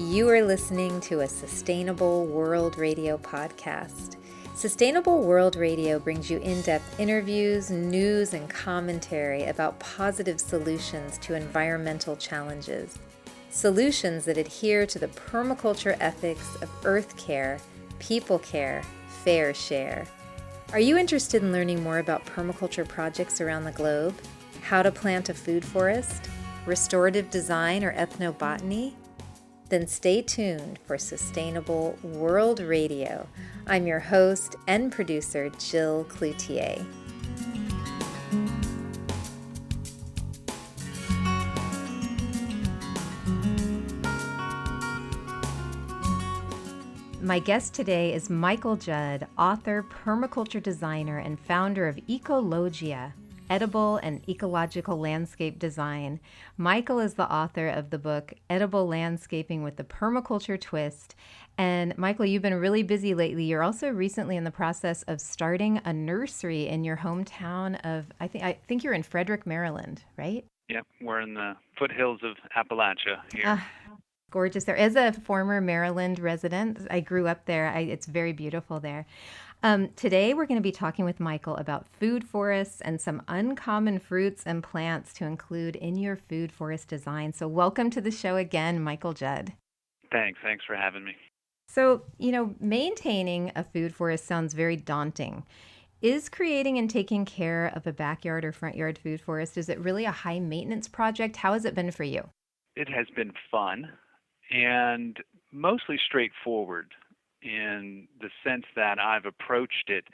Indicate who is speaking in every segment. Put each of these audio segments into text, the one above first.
Speaker 1: You are listening to a Sustainable World Radio podcast. Sustainable World Radio brings you in-depth interviews, news, and commentary about positive solutions to environmental challenges. Solutions that adhere to the permaculture ethics of earth care, people care, fair share. Are you interested in learning more about permaculture projects around the globe? How to plant a food forest? Restorative design or ethnobotany? Then stay tuned for Sustainable World Radio. I'm your host and producer, Jill Cloutier. My guest today is Michael Judd, author, permaculture designer, and founder of Ecological, Edible and Ecological Landscape Design. Michael is the author of the book Edible Landscaping with the Permaculture Twist. And Michael, you've been really busy lately. You're also recently in the process of starting a nursery in your hometown of, I think you're in Frederick, Maryland, right?
Speaker 2: Yep, we're in the foothills of Appalachia here.
Speaker 1: Gorgeous there. As a former Maryland resident, I grew up there. It's very beautiful there. Today, we're going to be talking with Michael about food forests and some uncommon fruits and plants to include in your food forest design. So welcome to the show again, Michael Judd.
Speaker 2: Thanks for having me.
Speaker 1: So, maintaining a food forest sounds very daunting. Is creating and taking care of a backyard or front yard food forest, is it really a high maintenance project? How has it been for you?
Speaker 2: It has been fun and mostly straightforward, in the sense that I've approached it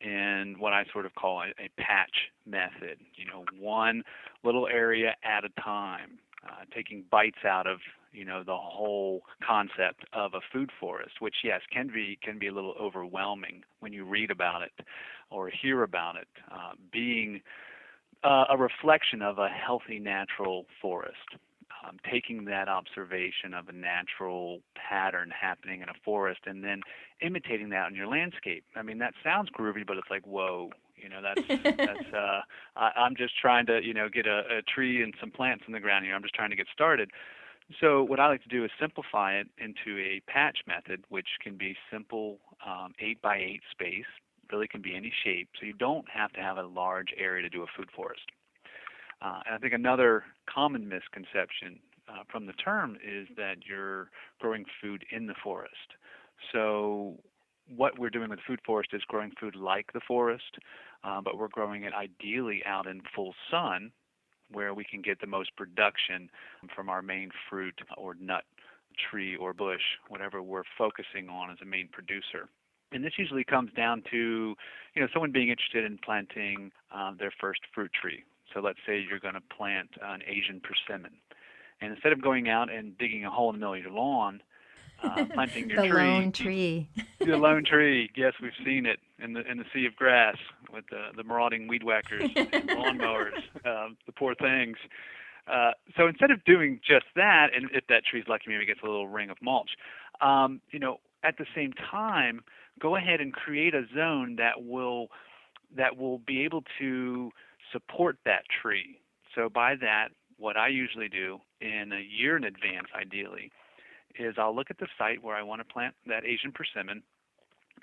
Speaker 2: in what I sort of call a patch method, one little area at a time, taking bites out of, the whole concept of a food forest, which, yes, can be a little overwhelming when you read about it or hear about it, being a reflection of a healthy natural forest. Taking that observation of a natural pattern happening in a forest and then imitating that in your landscape. I mean, that sounds groovy, but it's like, whoa, I'm just trying to, get a tree and some plants in the ground here. I'm just trying to get started. So what I like to do is simplify it into a patch method, which can be simple 8x8 space, really can be any shape. So you don't have to have a large area to do a food forest. And I think another common misconception from the term is that you're growing food in the forest. So what we're doing with food forest is growing food like the forest, but we're growing it ideally out in full sun where we can get the most production from our main fruit or nut, tree or bush, whatever we're focusing on as a main producer. And this usually comes down to, someone being interested in planting their first fruit tree. So let's say you're going to plant an Asian persimmon. And instead of going out and digging a hole in the middle of your lawn, planting your
Speaker 1: the
Speaker 2: tree.
Speaker 1: Lone tree.
Speaker 2: The lone tree. Yes, we've seen it in the sea of grass with the marauding weed whackers and lawnmowers, the poor things. So instead of doing just that, and if that tree's lucky, maybe it gets a little ring of mulch, at the same time, go ahead and create a zone that will be able to support that tree. So by that, what I usually do in a year in advance, ideally, is I'll look at the site where I want to plant that Asian persimmon,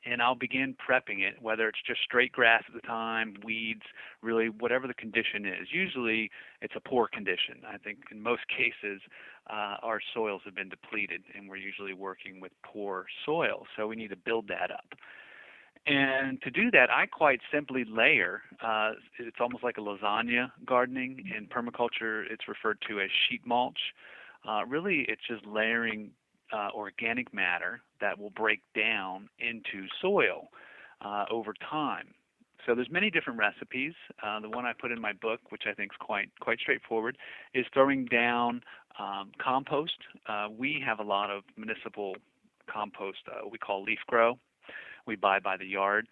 Speaker 2: and I'll begin prepping it, whether it's just straight grass at the time, weeds, really whatever the condition is. Usually it's a poor condition. I think in most cases our soils have been depleted, and we're usually working with poor soil, so we need to build that up. And to do that, I quite simply layer. It's almost like a lasagna gardening. In permaculture, it's referred to as sheet mulch. Really, it's just layering organic matter that will break down into soil over time. So there's many different recipes. The one I put in my book, which I think is quite straightforward, is throwing down compost. We have a lot of municipal compost we call leaf grow. We buy by the yard.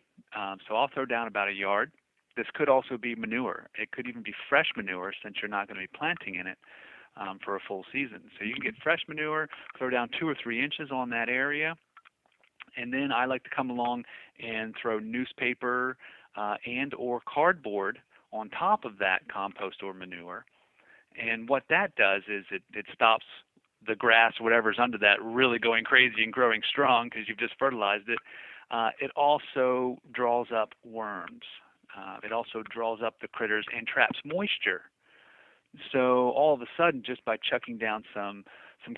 Speaker 2: So I'll throw down about a yard. This could also be manure. It could even be fresh manure since you're not going to be planting in it for a full season. So you can get fresh manure, throw down 2 or 3 inches on that area. And then I like to come along and throw newspaper and or cardboard on top of that compost or manure. And what that does is it stops the grass, whatever's under that, really going crazy and growing strong because you've just fertilized it. It also draws up worms. It also draws up the critters and traps moisture. So all of a sudden, just by chucking down some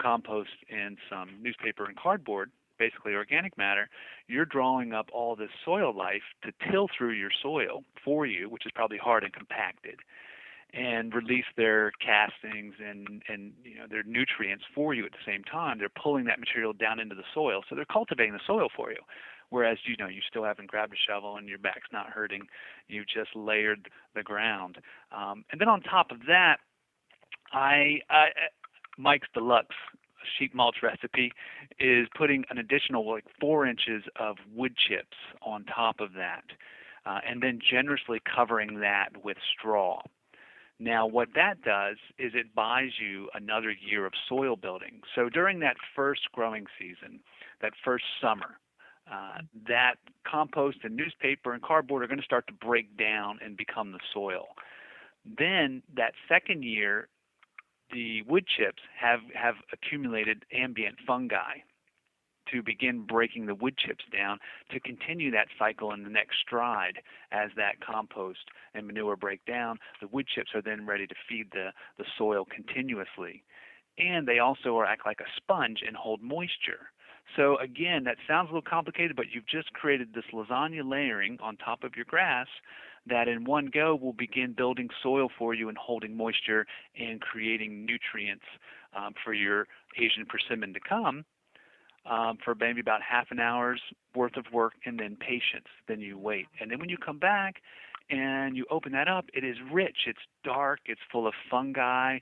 Speaker 2: compost and some newspaper and cardboard, basically organic matter, you're drawing up all this soil life to till through your soil for you, which is probably hard and compacted, and release their castings and their nutrients for you at the same time. They're pulling that material down into the soil, so they're cultivating the soil for you. Whereas you still haven't grabbed a shovel and your back's not hurting. You've just layered the ground. And then on top of that, Mike's Deluxe sheet mulch recipe is putting an additional 4 inches of wood chips on top of that, and then generously covering that with straw. Now, what that does is it buys you another year of soil building. So during that first growing season, that first summer, that compost and newspaper and cardboard are going to start to break down and become the soil. Then that second year, the wood chips have accumulated ambient fungi to begin breaking the wood chips down to continue that cycle in the next stride. As that compost and manure break down, the wood chips are then ready to feed the soil continuously. And they also act like a sponge and hold moisture. So again, that sounds a little complicated, but you've just created this lasagna layering on top of your grass that in one go will begin building soil for you and holding moisture and creating nutrients for your Asian persimmon to come for maybe about half an hour's worth of work, and then patience. Then you wait. And then when you come back and you open that up, it is rich. It's dark. It's full of fungi.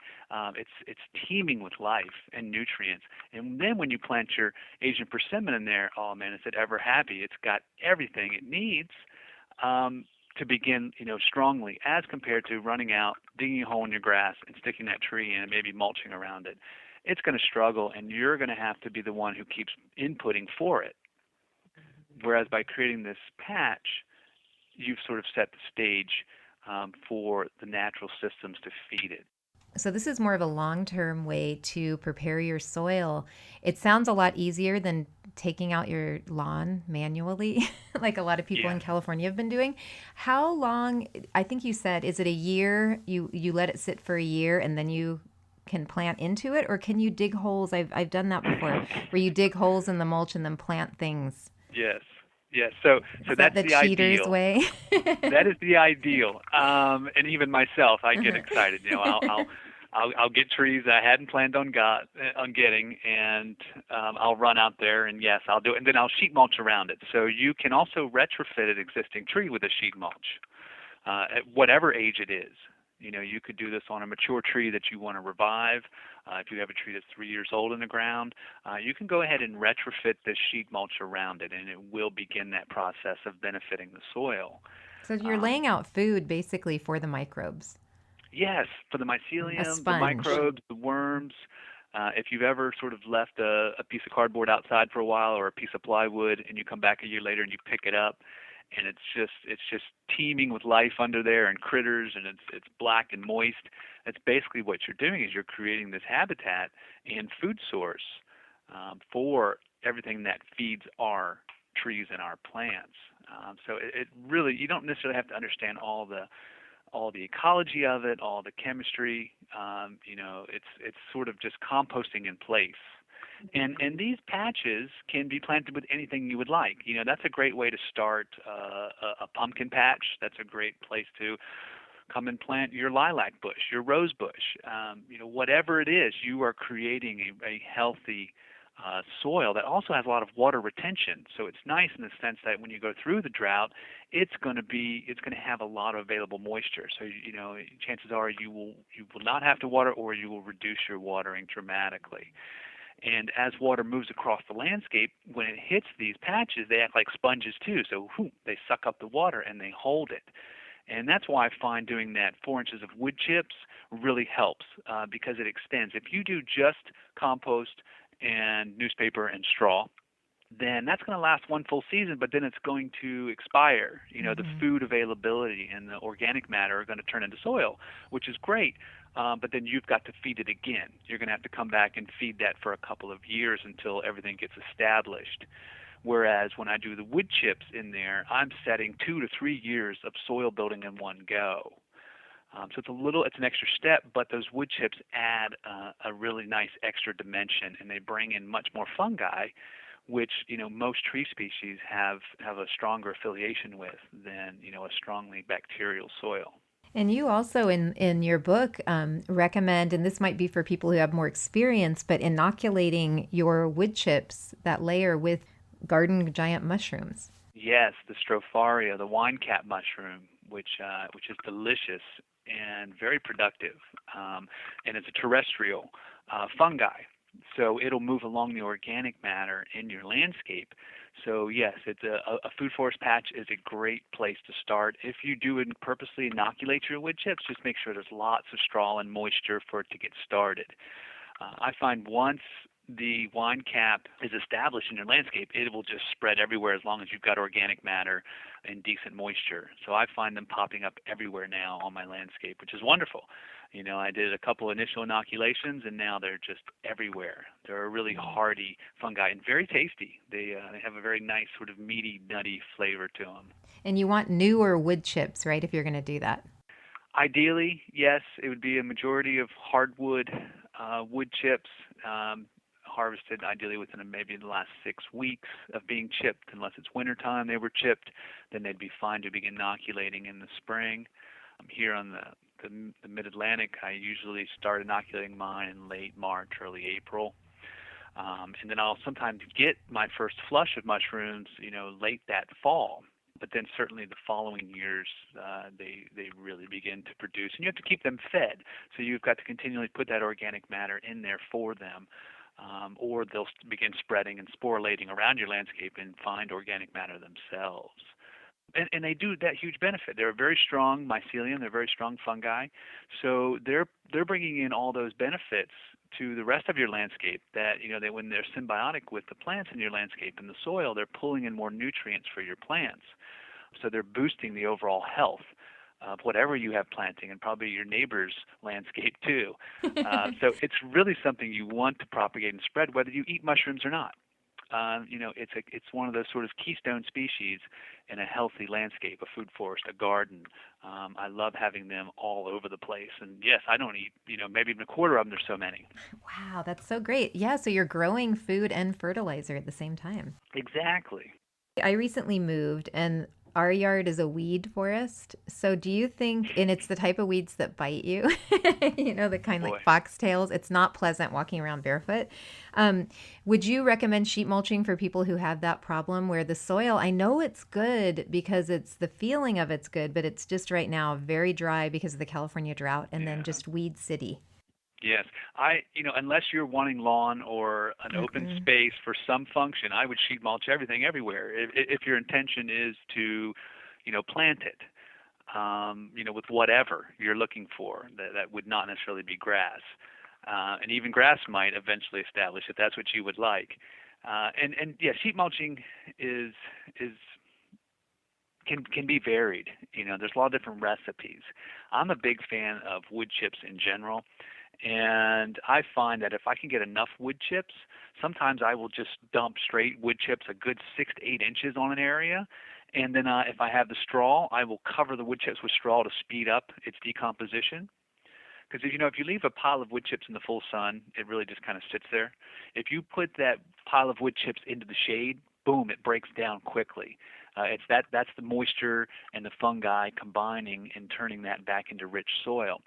Speaker 2: It's teeming with life and nutrients. And then when you plant your Asian persimmon in there, oh man, is it ever happy? It's got everything it needs to begin, strongly, as compared to running out, digging a hole in your grass and sticking that tree in and maybe mulching around it. It's going to struggle, and you're going to have to be the one who keeps inputting for it. Whereas by creating this patch, you've sort of set the stage for the natural systems to feed it.
Speaker 1: So this is more of a long-term way to prepare your soil. It sounds a lot easier than taking out your lawn manually, like a lot of people in California have been doing. How long, I think you said, is it a year? You let it sit for a year and then you can plant into it? Or can you dig holes? I've done that before, where you dig holes in the mulch and then plant things.
Speaker 2: Yes. So that's
Speaker 1: the cheater's
Speaker 2: ideal
Speaker 1: way.
Speaker 2: That is the ideal. And even myself, I get excited. I'll get trees I hadn't planned on getting, and I'll run out there, and yes, I'll do it, and then I'll sheet mulch around it. So you can also retrofit an existing tree with a sheet mulch, at whatever age it is. You could do this on a mature tree that you want to revive. If you have a tree that's 3 years old in the ground, you can go ahead and retrofit this sheet mulch around it, and it will begin that process of benefiting the soil.
Speaker 1: So you're laying out food basically for the microbes.
Speaker 2: Yes, for the mycelium, the microbes, the worms. If you've ever sort of left a piece of cardboard outside for a while, or a piece of plywood, and you come back a year later and you pick it up, and it's just teeming with life under there and critters, and it's black and moist. That's basically what you're doing, is you're creating this habitat and food source for everything that feeds our trees and our plants. So it really, you don't necessarily have to understand all the ecology of it, all the chemistry. It's sort of just composting in place. And these patches can be planted with anything you would like. That's a great way to start a pumpkin patch. That's a great place to come and plant your lilac bush, your rose bush. Whatever it is, you are creating a healthy soil that also has a lot of water retention. So it's nice in the sense that when you go through the drought, it's going to have a lot of available moisture. So chances are you will not have to water, or you will reduce your watering dramatically. And as water moves across the landscape, when it hits these patches, they act like sponges too. So they suck up the water and they hold it. And that's why I find doing that 4 inches of wood chips really helps because it extends. If you do just compost and newspaper and straw, then that's going to last one full season, but then it's going to expire. The food availability and the organic matter are going to turn into soil, which is great. But then you've got to feed it again. You're going to have to come back and feed that for a couple of years until everything gets established. Whereas when I do the wood chips in there, I'm setting 2 to 3 years of soil building in one go. So it's an extra step, but those wood chips add a really nice extra dimension, and they bring in much more fungi, which most tree species have a stronger affiliation with than a strongly bacterial soil.
Speaker 1: And you also in your book recommend, and this might be for people who have more experience, but inoculating your wood chips, that layer, with garden giant mushrooms.
Speaker 2: Yes, the Stropharia, the wine cap mushroom, which is delicious and very productive, and it's a terrestrial fungi. So it'll move along the organic matter in your landscape. So yes, it's a food forest patch is a great place to start. If you do purposely inoculate your wood chips, just make sure there's lots of straw and moisture for it to get started. I find once the wine cap is established in your landscape, it will just spread everywhere as long as you've got organic matter and decent moisture. So I find them popping up everywhere now on my landscape, which is wonderful. I did a couple initial inoculations, and now they're just everywhere. They're a really hardy fungi and very tasty. They have a very nice sort of meaty, nutty flavor to them.
Speaker 1: And you want newer wood chips, right, if you're going to do that?
Speaker 2: Ideally, yes, it would be a majority of hardwood wood chips, harvested ideally within maybe the last 6 weeks of being chipped. Unless it's wintertime they were chipped, then they'd be fine to begin inoculating in the spring. Here on the Mid-Atlantic, I usually start inoculating mine in late March, early April. And then I'll sometimes get my first flush of mushrooms, late that fall. But then certainly the following years, they really begin to produce. And you have to keep them fed. So you've got to continually put that organic matter in there for them. Or they'll begin spreading and sporulating around your landscape and find organic matter themselves. And they do that huge benefit. They're a very strong mycelium. They're very strong fungi. So they're bringing in all those benefits to the rest of your landscape that, when they're symbiotic with the plants in your landscape and the soil, they're pulling in more nutrients for your plants. So they're boosting the overall health of whatever you have planting, and probably your neighbor's landscape too. So it's really something you want to propagate and spread, whether you eat mushrooms or not. It's one of those sort of keystone species in a healthy landscape, a food forest, a garden. I love having them all over the place. And yes, I don't eat, maybe even a quarter of them. There's so many.
Speaker 1: Wow, that's so great. Yeah, so you're growing food and fertilizer at the same time.
Speaker 2: Exactly.
Speaker 1: I recently moved, and our yard is a weed forest. So do you think, and it's the type of weeds that bite you, the kind like foxtails. It's not pleasant walking around barefoot. Would you recommend sheet mulching for people who have that problem where the soil, I know it's good because it's the feeling of it's good, but it's just right now very dry because of the California drought, and then just weed city.
Speaker 2: Yes. Unless you're wanting lawn or an open space for some function, I would sheet mulch everything everywhere. If your intention is to, plant it, with whatever you're looking for, that would not necessarily be grass. And even grass might eventually establish if that's what you would like. Sheet mulching can be varied. There's a lot of different recipes. I'm a big fan of wood chips in general. And I find that if I can get enough wood chips, sometimes I will just dump straight wood chips a good 6 to 8 inches on an area. And then if I have the straw, I will cover the wood chips with straw to speed up its decomposition. Because, if you leave a pile of wood chips in the full sun, it really just kind of sits there. If you put that pile of wood chips into the shade, boom, it breaks down quickly. That's the moisture and the fungi combining and turning that back into rich soil.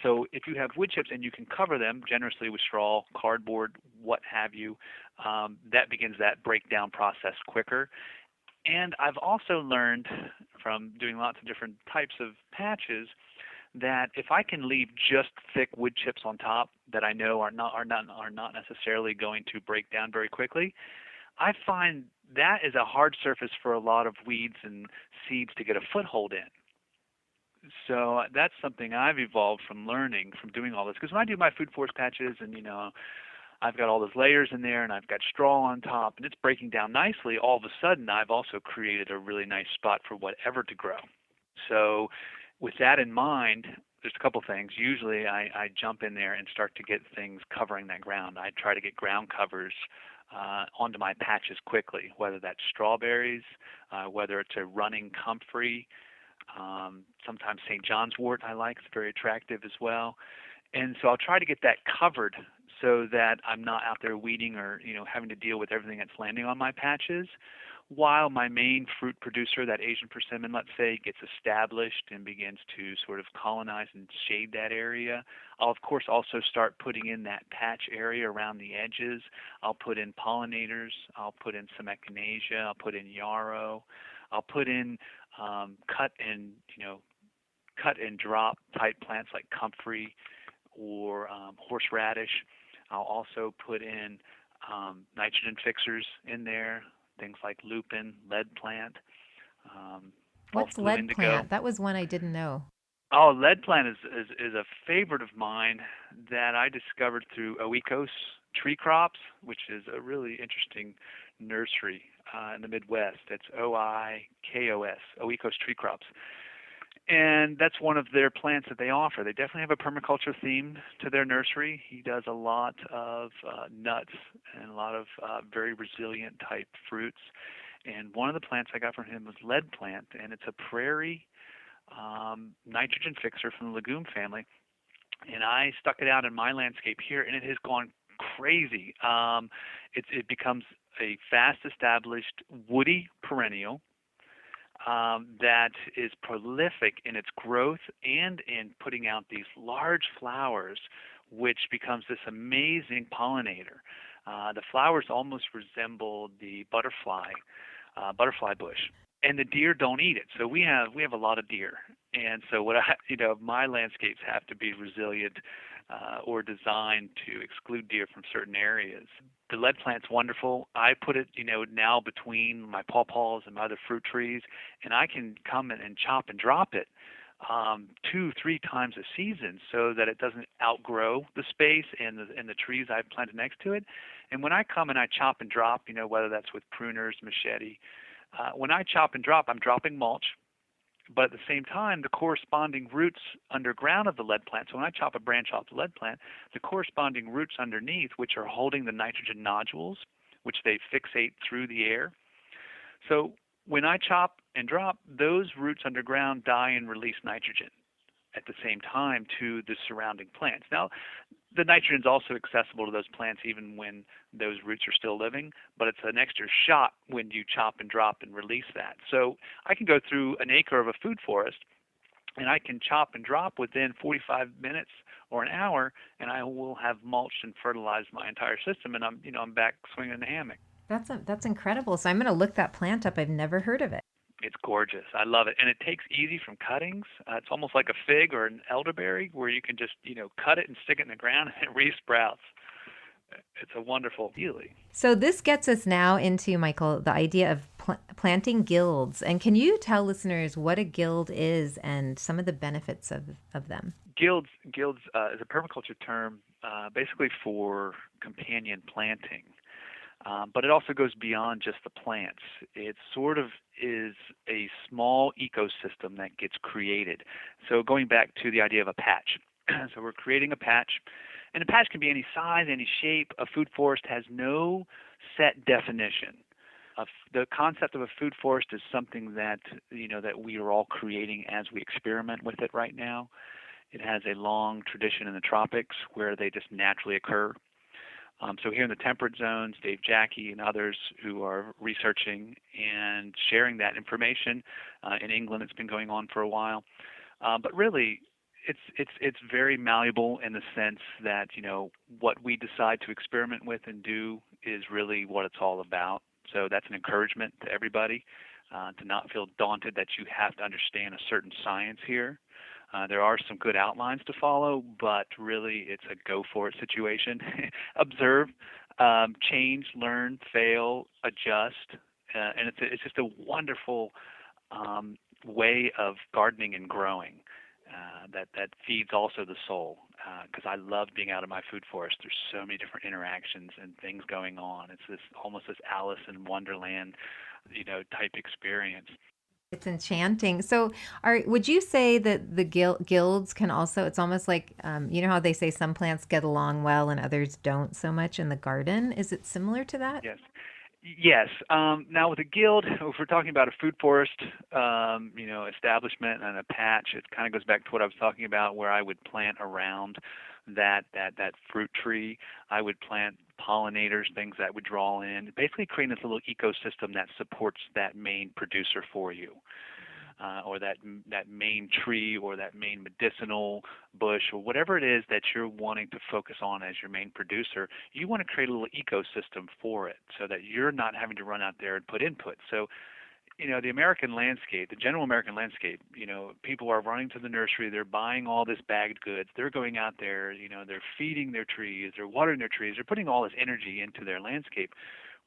Speaker 2: So if you have wood chips and you can cover them generously with straw, cardboard, what have you, that begins that breakdown process quicker. And I've also learned from doing lots of different types of patches that if I can leave just thick wood chips on top that I know are not necessarily going to break down very quickly, I find that is a hard surface for a lot of weeds and seeds to get a foothold in. So that's something I've evolved from learning, from doing all this. Because when I do my food forest patches and, I've got all those layers in there, and I've got straw on top, and it's breaking down nicely. All of a sudden, I've also created a really nice spot for whatever to grow. So with that in mind, there's a couple things. Usually I jump in there and start to get things covering that ground. I try to get ground covers onto my patches quickly, whether that's strawberries, whether it's a running comfrey, sometimes St. John's wort I like. It's very attractive as well. And so I'll try to get that covered so that I'm not out there weeding or, having to deal with everything that's landing on my patches, while my main fruit producer, that Asian persimmon, let's say, gets established and begins to sort of colonize and shade that area. I'll, of course, also start putting in that patch area around the edges. I'll put in pollinators. I'll put in some echinacea. I'll put in yarrow. I'll put in cut and drop type plants like comfrey or horseradish. I'll also put in nitrogen fixers in there, things like lupin, lead plant.
Speaker 1: What's lead
Speaker 2: indigo.
Speaker 1: plant? That was one I didn't know.
Speaker 2: Oh, lead plant is a favorite of mine that I discovered through Oikos Tree Crops, which is a really interesting nursery in the Midwest. It's Oikos, Oikos Tree Crops. And that's one of their plants that they offer. They definitely have a permaculture theme to their nursery. He does a lot of nuts and a lot of very resilient type fruits. And one of the plants I got from him was lead plant, and it's a prairie nitrogen fixer from the legume family. And I stuck it out in my landscape here, and it has gone crazy. It becomes a fast-established woody perennial that is prolific in its growth and in putting out these large flowers, which becomes this amazing pollinator. The flowers almost resemble the butterfly bush, and the deer don't eat it. So we have a lot of deer, and so my landscapes have to be resilient or designed to exclude deer from certain areas. The lead plant's wonderful. I put it, now between my Paw Paws and my other fruit trees, and I can come in and chop and drop it 2-3 times a season so that it doesn't outgrow the space and the trees I planted next to it. And when I come and I chop and drop, whether that's with pruners, machete, when I chop and drop, I'm dropping mulch. But at the same time, the corresponding roots underground of the lead plant, so when I chop a branch off the lead plant, the corresponding roots underneath, which are holding the nitrogen nodules, which they fixate through the air. So when I chop and drop, those roots underground die and release nitrogen at the same time to the surrounding plants. Now, the nitrogen is also accessible to those plants even when those roots are still living, but it's an extra shot when you chop and drop and release that. So I can go through an acre of a food forest, and I can chop and drop within 45 minutes or an hour, and I will have mulched and fertilized my entire system, and I'm back swinging in the hammock.
Speaker 1: That's incredible. So I'm going to look that plant up. I've never heard of it.
Speaker 2: It's gorgeous. I love it. And it takes easy from cuttings. It's almost like a fig or an elderberry where you can just, cut it and stick it in the ground and it re-sprouts. It's a wonderful feeling.
Speaker 1: So this gets us now into, Michael, the idea of planting guilds. And can you tell listeners what a guild is and some of the benefits of them?
Speaker 2: Guilds is a permaculture term basically for companion planting. But it also goes beyond just the plants. It sort of is a small ecosystem that gets created. So going back to the idea of a patch. So we're creating a patch, and a patch can be any size, any shape. A food forest has no set definition. The concept of a food forest is something that that we are all creating as we experiment with it right now. It has a long tradition in the tropics where they just naturally occur. So here in the temperate zones, Dave Jackie and others who are researching and sharing that information. In England, it's been going on for a while. But really, it's very malleable in the sense that what we decide to experiment with and do is really what it's all about. So that's an encouragement to everybody to not feel daunted that you have to understand a certain science here. There are some good outlines to follow, but really it's a go-for-it situation. Observe, change, learn, fail, adjust, and it's just a wonderful way of gardening and growing that feeds also the soul. because I love being out of my food forest. There's so many different interactions and things going on. It's this almost this Alice in Wonderland, type experience.
Speaker 1: It's enchanting. So, would you say that the guilds can also? It's almost like you know how they say some plants get along well and others don't so much in the garden. Is it similar to that?
Speaker 2: Yes. Yes. Now with a guild, if we're talking about a food forest, establishment and a patch, it kind of goes back to what I was talking about, where I would plant around that fruit tree. I would plant pollinators, things that would draw in, basically creating this little ecosystem that supports that main producer for you. Or that main tree or that main medicinal bush or whatever it is that you're wanting to focus on as your main producer, you want to create a little ecosystem for it so that you're not having to run out there and put input. So, the American landscape, the general American landscape, people are running to the nursery, they're buying all this bagged goods, they're going out there, they're feeding their trees, they're watering their trees, they're putting all this energy into their landscape.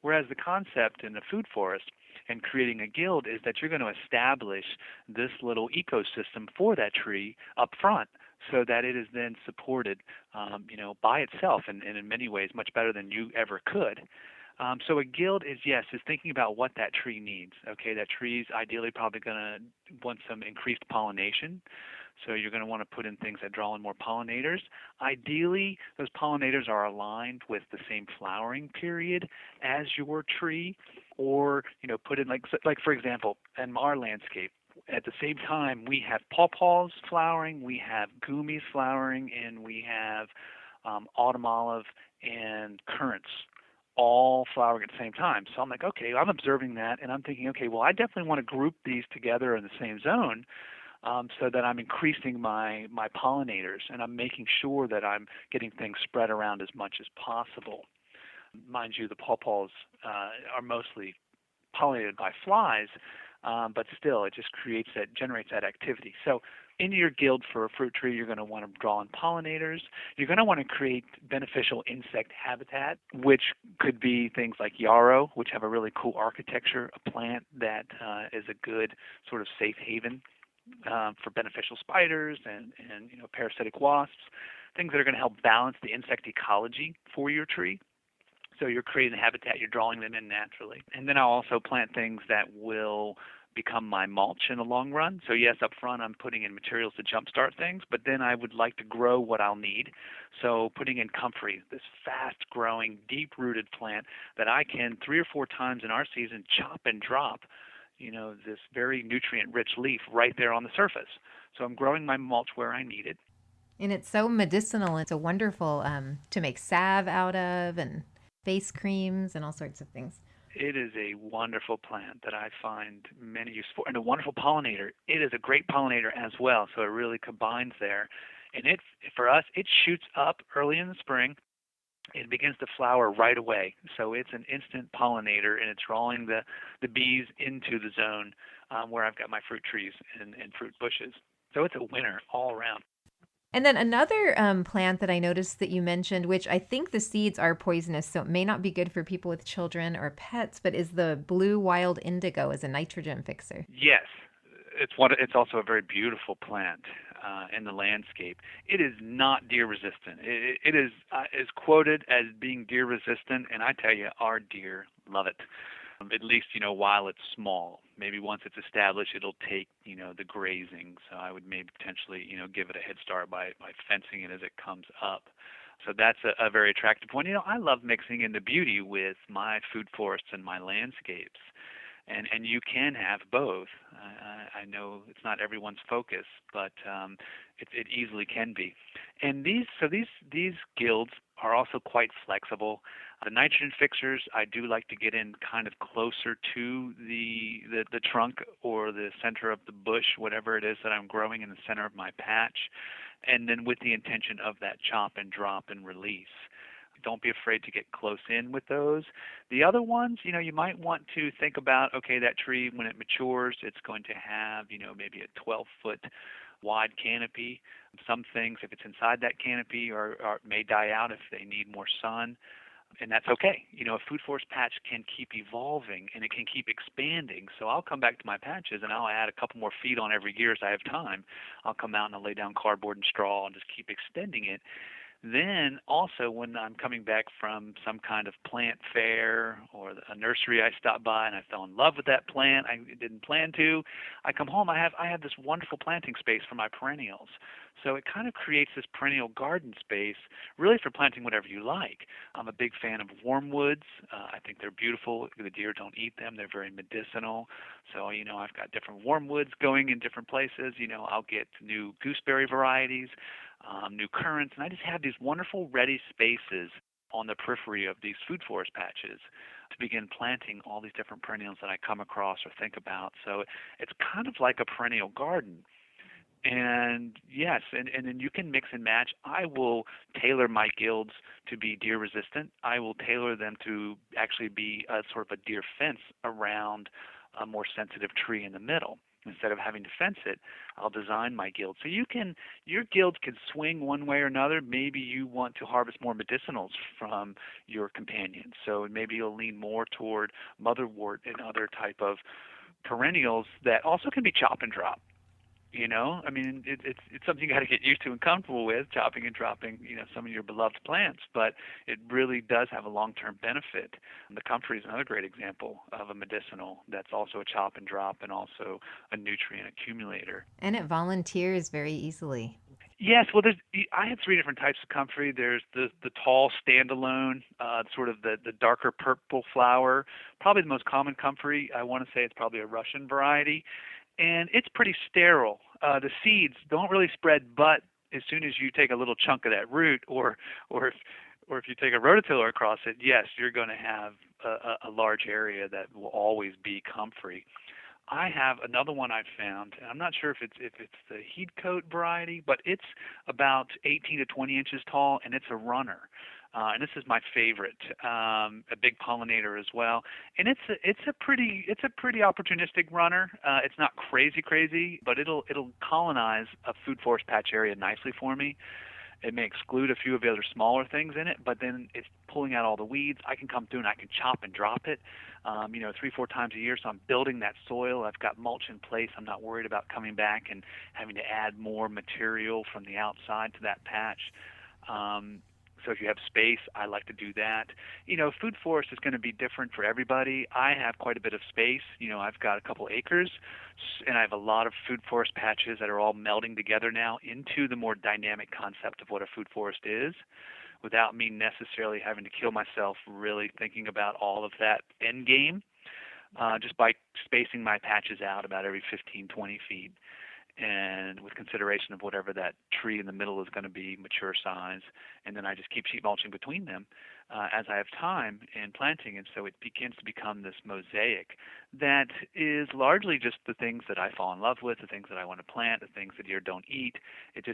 Speaker 2: Whereas the concept in the food forest and creating a guild is that you're going to establish this little ecosystem for that tree up front so that it is then supported, by itself and in many ways much better than you ever could. So a guild is thinking about what that tree needs. Okay, that tree's ideally probably going to want some increased pollination. So you're going to want to put in things that draw in more pollinators. Ideally, those pollinators are aligned with the same flowering period as your tree, or put in like for example, in our landscape, at the same time we have Paw Paws flowering, we have Goumis flowering, and we have autumn olive and Currants all flowering at the same time. So I'm like, okay, I'm observing that, and I'm thinking, okay, well, I definitely want to group these together in the same zone. So that I'm increasing my pollinators, and I'm making sure that I'm getting things spread around as much as possible. Mind you, the pawpaws are mostly pollinated by flies, but still, it just generates that activity. So in your guild for a fruit tree, you're going to want to draw in pollinators. You're going to want to create beneficial insect habitat, which could be things like Yarrow, which have a really cool architecture, a plant that is a good sort of safe haven for beneficial spiders and parasitic wasps, things that are going to help balance the insect ecology for your tree. So you're creating a habitat, you're drawing them in naturally. And then I'll also plant things that will become my mulch in the long run. So yes, up front I'm putting in materials to jumpstart things, but then I would like to grow what I'll need. So putting in Comfrey, this fast-growing, deep-rooted plant that I can 3 or 4 times in our season chop and drop this very nutrient-rich leaf right there on the surface. So I'm growing my mulch where I need it.
Speaker 1: And it's so medicinal. It's a wonderful to make salve out of and face creams and all sorts of things.
Speaker 2: It is a wonderful plant that I find many use for, and a wonderful pollinator. It is a great pollinator as well, so it really combines there. And for us, it shoots up early in the spring. It begins to flower right away. So it's an instant pollinator, and it's drawing the bees into the zone where I've got my fruit trees and fruit bushes. So it's a winner all around.
Speaker 1: And then another plant that I noticed that you mentioned, which I think the seeds are poisonous, so it may not be good for people with children or pets, but is the blue wild indigo as a nitrogen fixer.
Speaker 2: Yes. It's also a very beautiful plant in the landscape. It is not deer resistant. It is quoted as being deer resistant, and I tell you, our deer love it. At least while it's small. Maybe once it's established, it'll take the grazing. So I would maybe potentially give it a head start by fencing it as it comes up. So that's a very attractive one. I love mixing in the beauty with my food forests and my landscapes. And you can have both. I know it's not everyone's focus, but it easily can be. And these guilds are also quite flexible. The nitrogen fixers, I do like to get in kind of closer to the trunk or the center of the bush, whatever it is that I'm growing in the center of my patch, and then with the intention of that chop and drop and release. Don't be afraid to get close in with those. The other ones, you might want to think about, okay, that tree, when it matures, it's going to have, maybe a 12-foot wide canopy. Some things, if it's inside that canopy, or may die out if they need more sun. And that's okay. A food forest patch can keep evolving and it can keep expanding. So I'll come back to my patches and I'll add a couple more feet on every year as I have time. I'll come out and I'll lay down cardboard and straw and just keep extending it. Then also when I'm coming back from some kind of plant fair or a nursery I stopped by and I fell in love with that plant, I didn't plan to, I come home, I have this wonderful planting space for my perennials. So it kind of creates this perennial garden space really for planting whatever you like. I'm a big fan of wormwoods. I think they're beautiful. The deer don't eat them. They're very medicinal. So, I've got different wormwoods going in different places. I'll get new gooseberry varieties, new currants, and I just have these wonderful ready spaces on the periphery of these food forest patches to begin planting all these different perennials that I come across or think about. So it's kind of like a perennial garden. And yes, and then you can mix and match. I will tailor my guilds to be deer resistant. I will tailor them to actually be a sort of a deer fence around a more sensitive tree in the middle. Instead of having to fence it, I'll design my guild. So your guild can swing one way or another. Maybe you want to harvest more medicinals from your companions. So maybe you'll lean more toward motherwort and other type of perennials that also can be chop and drop. It's something you got to get used to and comfortable with, chopping and dropping, some of your beloved plants. But it really does have a long-term benefit. And the Comfrey is another great example of a medicinal that's also a chop and drop and also a nutrient accumulator.
Speaker 1: And it volunteers very easily.
Speaker 2: Yes, well, I have three different types of comfrey. There's the tall standalone, sort of the darker purple flower. Probably the most common comfrey. I want to say it's probably a Russian variety. And it's pretty sterile. The seeds don't really spread, but as soon as you take a little chunk of that root, or if you take a rototiller across it, yes, you're going to have a large area that will always be comfrey. I have another one I've found, and I'm not sure if it's the heat coat variety, but it's about 18 to 20 inches tall, and it's a runner. And this is my favorite, a big pollinator as well. And it's a pretty opportunistic runner. It's not crazy, but it'll colonize a food forest patch area nicely for me. It may exclude a few of the other smaller things in it, but then it's pulling out all the weeds. I can come through and I can chop and drop it, 3-4 times a year. So I'm building that soil. I've got mulch in place. I'm not worried about coming back and having to add more material from the outside to that patch. So if you have space, I like to do that. Food forest is going to be different for everybody. I have quite a bit of space. I've got a couple acres, and I have a lot of food forest patches that are all melding together now into the more dynamic concept of what a food forest is, without me necessarily having to kill myself really thinking about all of that end game, just by spacing my patches out about every 15, 20 feet. And with consideration of whatever that tree in the middle is going to be, mature size, and then I just keep sheet mulching between them as I have time and planting, and so it begins to become this mosaic that is largely just the things that I fall in love with, the things that I want to plant, the things that deer don't eat. It's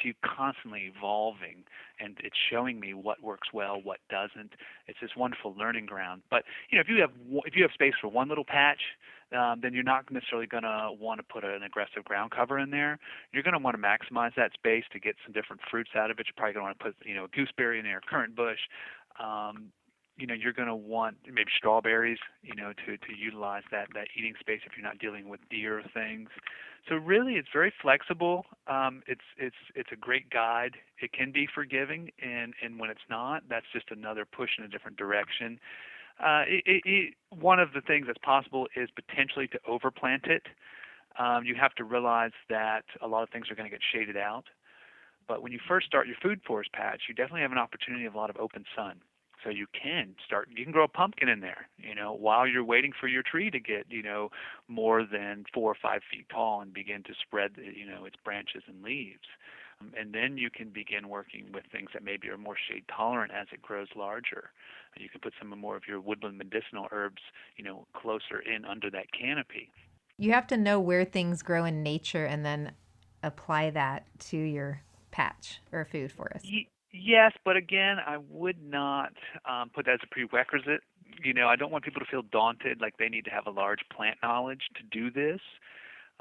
Speaker 2: you constantly evolving, and it's showing me what works well, what doesn't. It's this wonderful learning ground. But if you have space for one little patch, then you're not necessarily going to want to put an aggressive ground cover in there. You're going to want to maximize that space to get some different fruits out of it. You're probably going to want to put, a gooseberry in there, a currant bush. You're going to want maybe strawberries, to utilize that eating space if you're not dealing with deer or things. So really, it's very flexible. It's a great guide. It can be forgiving, and when it's not, that's just another push in a different direction. One of the things that's possible is potentially to overplant it. You have to realize that a lot of things are going to get shaded out. But when you first start your food forest patch, you definitely have an opportunity of a lot of open sun. So you can grow a pumpkin in there, while you're waiting for your tree to get, more than 4 or 5 feet tall and begin to spread, its branches and leaves. And then you can begin working with things that maybe are more shade tolerant as it grows larger. You can put some more of your woodland medicinal herbs, closer in under that canopy.
Speaker 1: You have to know where things grow in nature and then apply that to your patch or food forest.
Speaker 2: Yes, but again, I would not put that as a prerequisite. I don't want people to feel daunted, like they need to have a large plant knowledge to do this.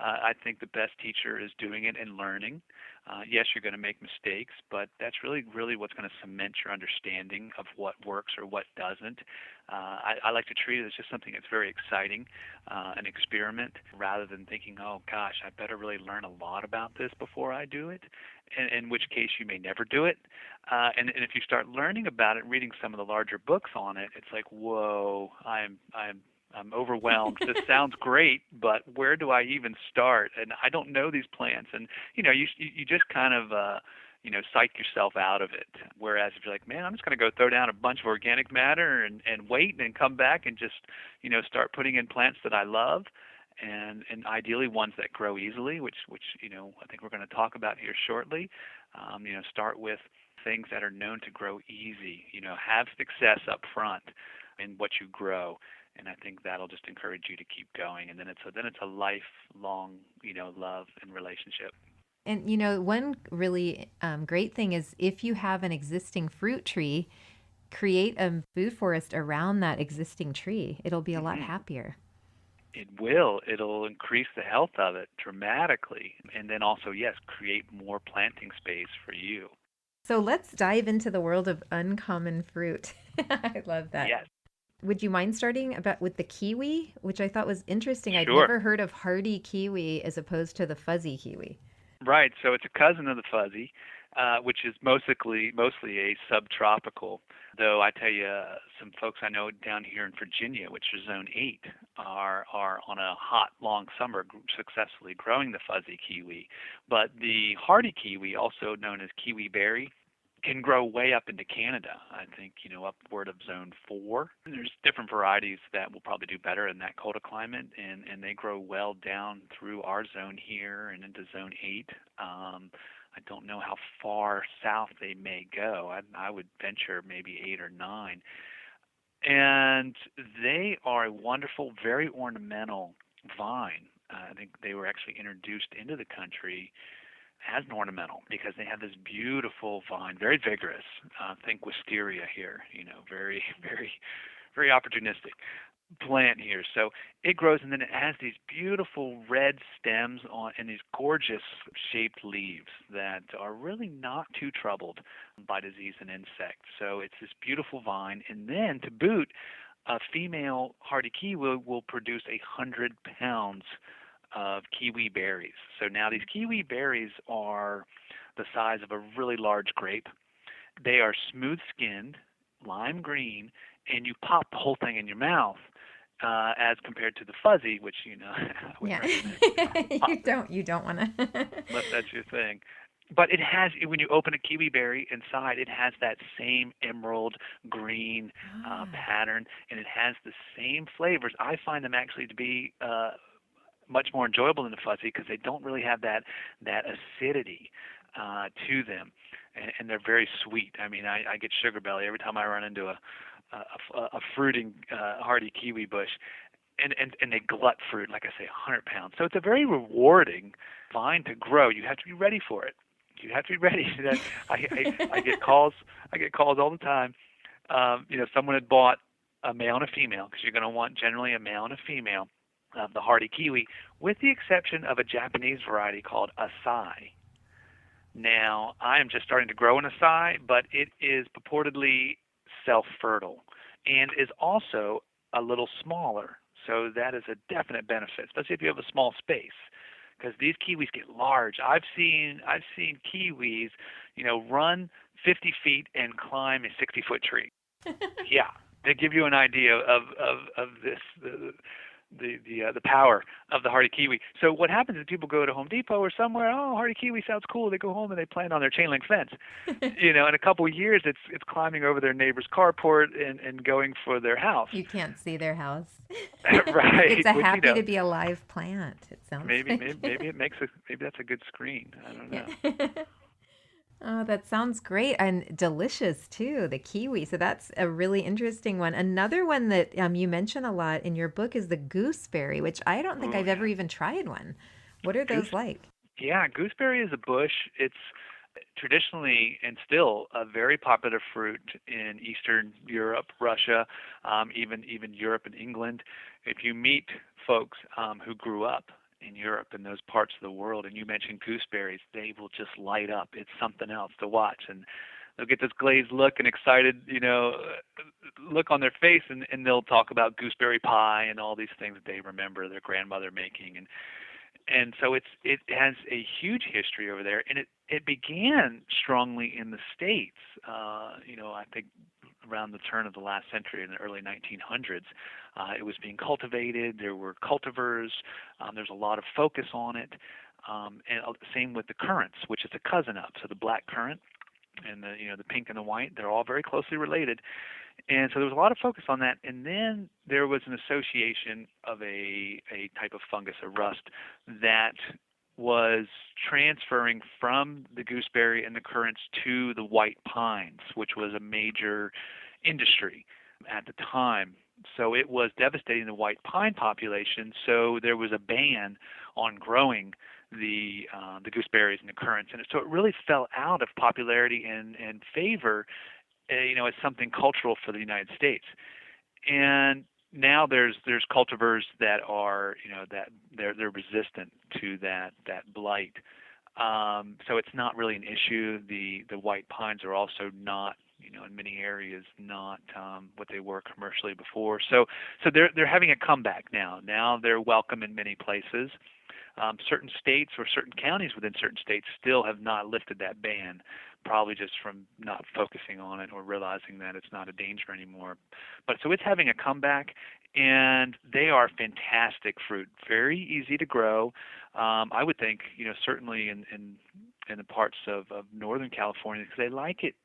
Speaker 2: I think the best teacher is doing it and learning. Yes, you're going to make mistakes, but that's really what's going to cement your understanding of what works or what doesn't. I like to treat it as just something that's very exciting, an experiment, rather than thinking, oh gosh, I better really learn a lot about this before I do it, in which case you may never do it. And if you start learning about it, reading some of the larger books on it, it's like, whoa, I'm overwhelmed. This sounds great, but where do I even start? And I don't know these plants. And you just kind of psych yourself out of it. Whereas if you're like, man, I'm just going to go throw down a bunch of organic matter and wait and come back and just start putting in plants that I love, and ideally ones that grow easily, which I think we're going to talk about here shortly. Start with things that are known to grow easy. Have success up front in what you grow. And I think that'll just encourage you to keep going, and then it's a lifelong, love and relationship.
Speaker 1: And one really great thing is if you have an existing fruit tree, create a food forest around that existing tree. It'll be a lot happier.
Speaker 2: It will. It'll increase the health of it dramatically, and then also, yes, create more planting space for you.
Speaker 1: So let's dive into the world of uncommon fruit. I love that.
Speaker 2: Yes.
Speaker 1: Would you mind starting with the kiwi, which I thought was interesting?
Speaker 2: Sure.
Speaker 1: I'd never heard of hardy kiwi as opposed to the fuzzy kiwi.
Speaker 2: Right. So it's a cousin of the fuzzy, which is mostly a subtropical. Though I tell you, some folks I know down here in Virginia, which is Zone 8, are on a hot, long summer successfully growing the fuzzy kiwi. But the hardy kiwi, also known as Kiwi Berry, can grow way up into Canada. I think, upward of Zone 4. There's different varieties that will probably do better in that cold a climate, and they grow well down through our zone here and into Zone 8. I don't know how far south they may go. I would venture maybe 8 or 9. And they are a wonderful, very ornamental vine. I think they were actually introduced into the country as an ornamental because they have this beautiful vine, very vigorous. Think wisteria here, very, very, very opportunistic plant here. So it grows, and then it has these beautiful red stems and these gorgeous shaped leaves that are really not too troubled by disease and insect. So it's this beautiful vine, and then to boot, a female hardy kiwi will produce 100 pounds of kiwi berries. So now these kiwi berries are the size of a really large grape. They are smooth-skinned, lime green, and you pop the whole thing in your mouth, as compared to the fuzzy, which I wouldn't recommend.
Speaker 1: You don't want to.
Speaker 2: Unless that's your thing. But it has, when you open a kiwi berry inside, it has that same emerald green pattern, and it has the same flavors. I find them actually to be much more enjoyable than the fuzzy because they don't really have that acidity to them, and they're very sweet. I mean, I get sugar belly every time I run into a fruiting hardy kiwi bush, and they glut fruit, like I say, 100 pounds. So it's a very rewarding vine to grow. You have to be ready for it. You have to be ready. I get calls. I get calls all the time. Someone had bought a male and a female because you're going to want generally a male and a female of the hardy kiwi, with the exception of a Japanese variety called acai. Now, I am just starting to grow an acai, but it is purportedly self-fertile and is also a little smaller. So that is a definite benefit, especially if you have a small space, because these kiwis get large. I've seen kiwis, run 50 feet and climb a 60-foot tree. Yeah, to give you an idea of this. The power of the hardy kiwi. So what happens is people go to Home Depot or somewhere, oh, hardy kiwi sounds cool. They go home and they plant on their chain link fence. In a couple of years, it's climbing over thetheir neybor's carport and going for their house.
Speaker 1: You can't see their house.
Speaker 2: Right.
Speaker 1: It's a happy to be a live plant. It sounds
Speaker 2: maybe that's a good screen. I don't know.
Speaker 1: Yeah. Oh, that sounds great and delicious too, the kiwi. So that's a really interesting one. Another one that you mention a lot in your book is the gooseberry, which I don't think I've ever even tried one. What are those like? Yeah,
Speaker 2: gooseberry is a bush. It's traditionally and still a very popular fruit in Eastern Europe, Russia, even Europe and England. If you meet folks who grew up in Europe and those parts of the world, and you mentioned gooseberries, they will just light up. It's something else to watch, and they'll get this glazed look and excited, look on their face, and they'll talk about gooseberry pie and all these things that they remember their grandmother making, and so it has a huge history over there, and it began strongly in the States. I think around the turn of the last century, in the early 1900s, it was being cultivated. There were cultivars. There's a lot of focus on it, and same with the currants, which is a cousin of. So the black currant and the pink and the white, they're all very closely related. And so there was a lot of focus on that. And then there was an association of a type of fungus, a rust, that was transferring from the gooseberry and the currants to the white pines, which was a major industry at the time. So it was devastating the white pine population. So there was a ban on growing the gooseberries and the currants, and so it really fell out of popularity and favor, as something cultural for the United States. And now there's cultivars that are, that they're resistant to that blight. So it's not really an issue. The white pines are also not, in many areas, not what they were commercially before. So they're having a comeback now. Now they're welcome in many places. Certain states or certain counties within certain states still have not lifted that ban, probably just from not focusing on it or realizing that it's not a danger anymore. But so it's having a comeback, and they are fantastic fruit, very easy to grow. I would think, certainly in the parts of Northern California, because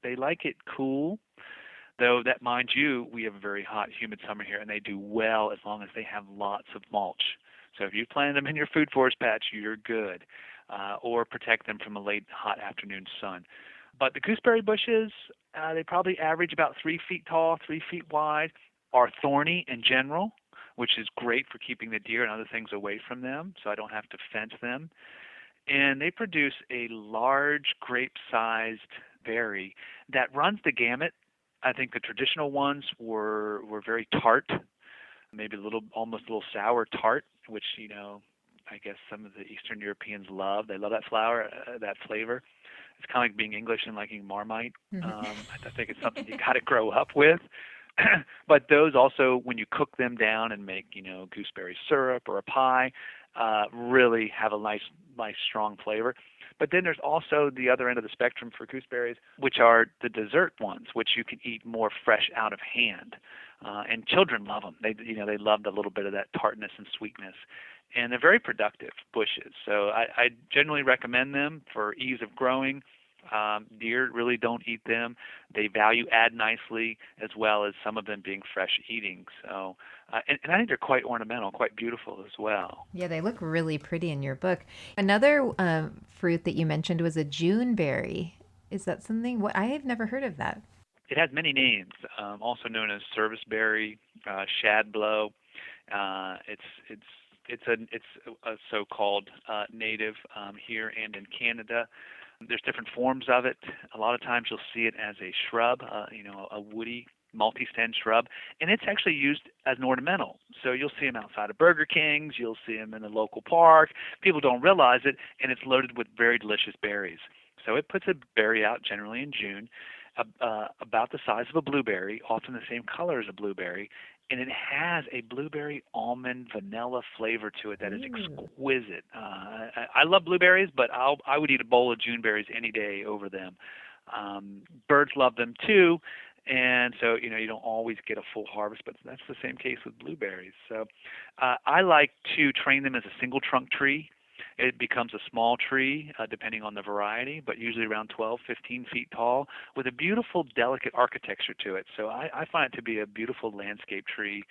Speaker 2: they like it cool. Though that, mind you, we have a very hot, humid summer here, and they do well as long as they have lots of mulch. So if you plant them in your food forest patch, you're good, or protect them from a late, hot afternoon sun. But the gooseberry bushes, they probably average about 3 feet tall, 3 feet wide, are thorny in general, which is great for keeping the deer and other things away from them, so I don't have to fence them. And they produce a large grape-sized berry that runs the gamut. I think the traditional ones were very tart, maybe almost a little sour tart, which, I guess some of the Eastern Europeans love. They love that flower, that flavor. It's kind of like being English and liking Marmite. I think it's something you got to grow up with. But those also, when you cook them down and make, gooseberry syrup or a pie, really have a nice, strong flavor. But then there's also the other end of the spectrum for gooseberries, which are the dessert ones, which you can eat more fresh out of hand. And children love them. They love the little bit of that tartness and sweetness. And they're very productive bushes. So I generally recommend them for ease of growing. Deer really don't eat them. They value add nicely, as well as some of them being fresh eating. So, and I think they're quite ornamental, quite beautiful as well.
Speaker 1: Yeah, they look really pretty in your book. Another fruit that you mentioned was a Juneberry. Is that something? I have never heard of that.
Speaker 2: It has many names, also known as serviceberry, shadblow. It's a so-called native here and in Canada. There's different forms of it. A lot of times you'll see it as a shrub, a woody multi-stem shrub, and it's actually used as an ornamental. So you'll see them outside of Burger Kings, you'll see them in the local park. People don't realize it, and it's loaded with very delicious berries. So it puts a berry out generally in June, about the size of a blueberry, often the same color as a blueberry, and it has a blueberry almond vanilla flavor to it that is exquisite. I love blueberries, but I would eat a bowl of Juneberries any day over them. Birds love them too, and so you don't always get a full harvest, but that's the same case with blueberries. So I like to train them as a single trunk tree. It becomes a small tree, depending on the variety, but usually around 12, 15 feet tall, with a beautiful, delicate architecture to it. So I find it to be a beautiful landscape tree.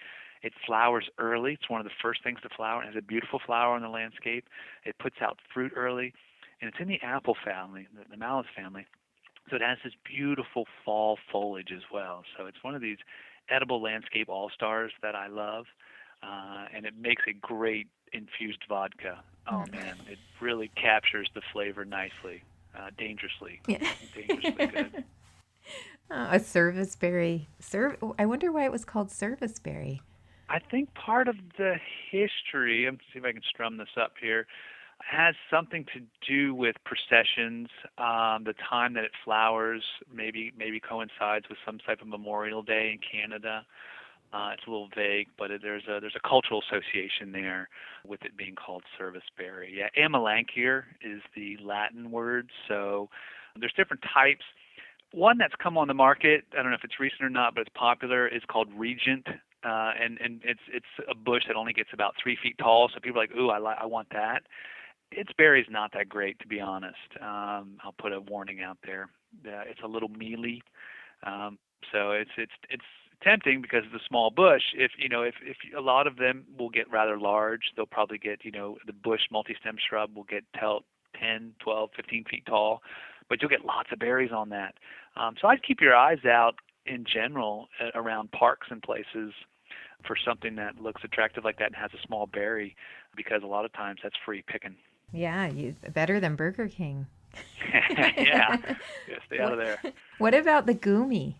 Speaker 2: It flowers early. It's one of the first things to flower. It has a beautiful flower in the landscape. It puts out fruit early, and it's in the apple family, the malus family. So it has this beautiful fall foliage as well. So it's one of these edible landscape all-stars that I love, and it makes a great infused vodka. Oh man, it really captures the flavor nicely, dangerously good.
Speaker 1: A serviceberry. I wonder why it was called serviceberry.
Speaker 2: I think part of the history, let's see if I can strum this up here, has something to do with processions. The time that it flowers maybe coincides with some type of Memorial Day in Canada. It's a little vague, but there's a cultural association there with it being called serviceberry. Yeah, Amelanchier is the Latin word, so there's different types. One that's come on the market, I don't know if it's recent or not, but it's popular, is called Regent. And it's a bush that only gets about 3 feet tall, so people are like, ooh, I want that. Its berry's not that great, to be honest. I'll put a warning out there. It's a little mealy, so it's tempting because it's a small bush. If a lot of them will get rather large, they'll probably get the bush multi-stem shrub will get 10, 12, 15 feet tall, but you'll get lots of berries on that. So I'd keep your eyes out in general around parks and places for something that looks attractive like that and has a small berry, because a lot of times that's free picking.
Speaker 1: Yeah, better than Burger King.
Speaker 2: Yeah, stay out of there.
Speaker 1: What about the Goumi?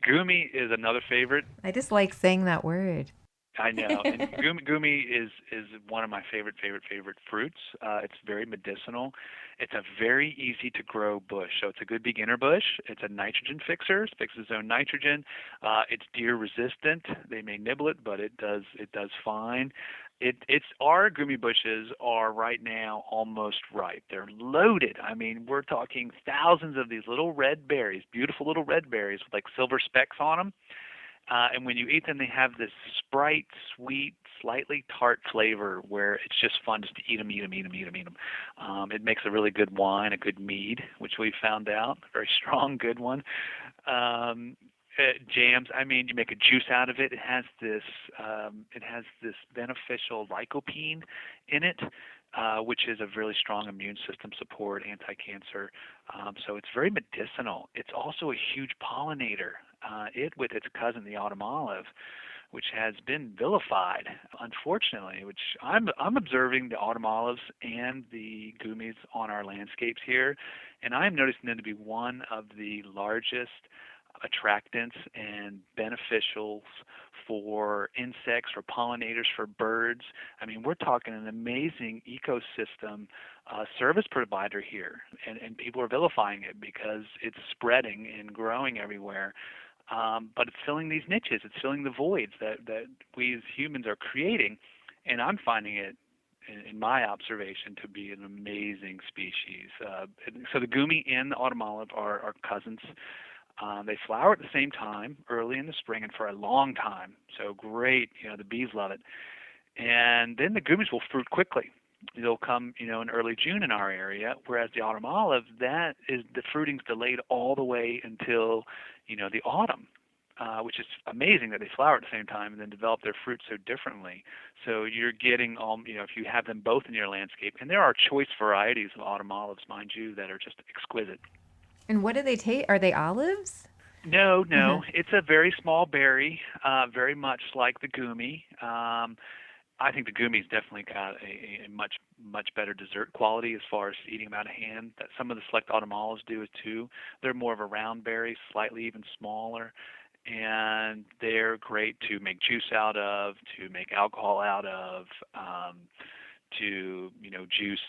Speaker 2: Goumi is another favorite.
Speaker 1: I just like saying that word.
Speaker 2: I know, and Goumi is one of my favorite fruits. It's very medicinal. It's a very easy to grow bush, so it's a good beginner bush. It's a nitrogen fixer. It fixes its own nitrogen. It's deer resistant. They may nibble it, but it does fine. Our Goumi bushes are right now almost ripe. They're loaded. I mean, we're talking thousands of these little red berries, beautiful little red berries with like silver specks on them. And when you eat them, they have this Sprite, sweet, slightly tart flavor where it's just fun just to eat them. It makes a really good wine, a good mead, which we found out, a very strong, good one. Jams, I mean, you make a juice out of it. It has this beneficial lycopene in it, which is a really strong immune system support, anti-cancer. So it's very medicinal. It's also a huge pollinator. It, with its cousin, the autumn olive, which has been vilified, unfortunately, which I'm observing the autumn olives and the Goumis on our landscapes here, and I'm noticing them to be one of the largest attractants and beneficials for insects, for pollinators, for birds. I mean, we're talking an amazing ecosystem service provider here, and people are vilifying it because it's spreading and growing everywhere. But it's filling these niches. It's filling the voids that we as humans are creating, and I'm finding it, in my observation, to be an amazing species. So the Goumi and the autumn olive are cousins. They flower at the same time, early in the spring and for a long time. So great, the bees love it. And then the Goumis will fruit quickly. They'll come, in early June in our area, whereas the autumn olive, the fruiting's delayed all the way until, the autumn, which is amazing that they flower at the same time and then develop their fruit so differently. So you're getting, if you have them both in your landscape, and there are choice varieties of autumn olives, mind you, that are just exquisite.
Speaker 1: And what do they taste? Are they olives?
Speaker 2: No. It's a very small berry, very much like the Goumi. I think the Goumi's definitely got a much better dessert quality as far as eating them out of hand. That some of the select autumn olives do too. They're more of a round berry, slightly even smaller, and they're great to make juice out of, to make alcohol out of, to juice,